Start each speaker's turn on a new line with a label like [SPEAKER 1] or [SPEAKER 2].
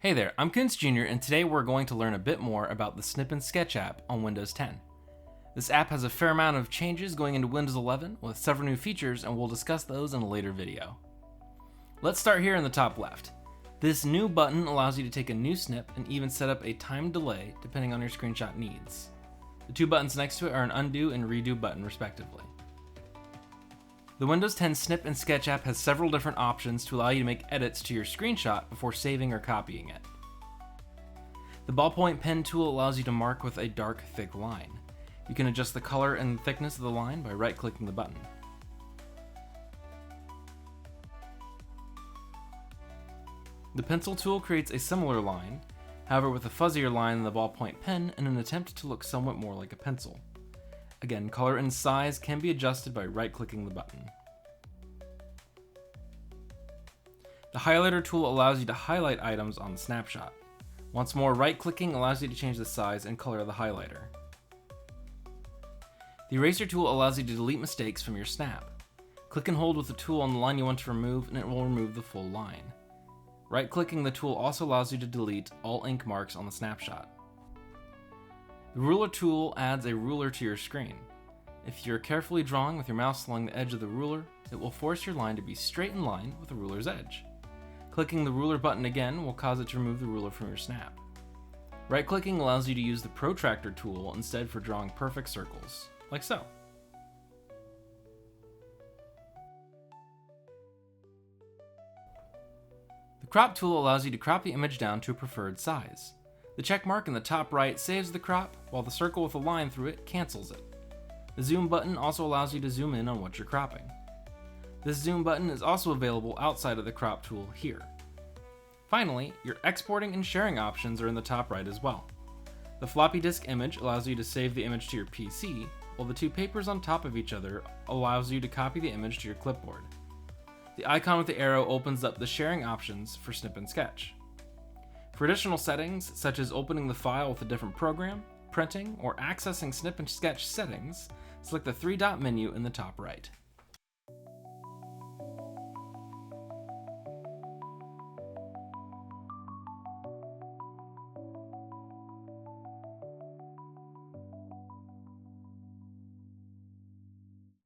[SPEAKER 1] Hey there, I'm Koontz Jr. and today we're going to learn a bit more about the Snip and Sketch app on Windows 10. This app has a fair amount of changes going into Windows 11 with several new features, and we'll discuss those in a later video. Let's start here in the top left. This new button allows you to take a new snip and even set up a time delay depending on your screenshot needs. The two buttons next to it are an undo and redo button respectively. The Windows 10 Snip and Sketch app has several different options to allow you to make edits to your screenshot before saving or copying it. The ballpoint pen tool allows you to mark with a dark, thick line. You can adjust the color and thickness of the line by right-clicking the button. The pencil tool creates a similar line, however with a fuzzier line than the ballpoint pen in an attempt to look somewhat more like a pencil. Again, color and size can be adjusted by right-clicking the button. The highlighter tool allows you to highlight items on the snapshot. Once more, right-clicking allows you to change the size and color of the highlighter. The eraser tool allows you to delete mistakes from your snap. Click and hold with the tool on the line you want to remove and it will remove the full line. Right-clicking the tool also allows you to delete all ink marks on the snapshot. The ruler tool adds a ruler to your screen. If you're carefully drawing with your mouse along the edge of the ruler, it will force your line to be straight in line with the ruler's edge. Clicking the ruler button again will cause it to remove the ruler from your snap. Right-clicking allows you to use the protractor tool instead for drawing perfect circles, like so. The crop tool allows you to crop the image down to a preferred size. The check mark in the top right saves the crop, while the circle with a line through it cancels it. The zoom button also allows you to zoom in on what you're cropping. This zoom button is also available outside of the crop tool here. Finally, your exporting and sharing options are in the top right as well. The floppy disk image allows you to save the image to your PC, while the two papers on top of each other allows you to copy the image to your clipboard. The icon with the arrow opens up the sharing options for Snip and Sketch. For additional settings, such as opening the file with a different program, printing, or accessing Snip and Sketch settings, select the three-dot menu in the top right.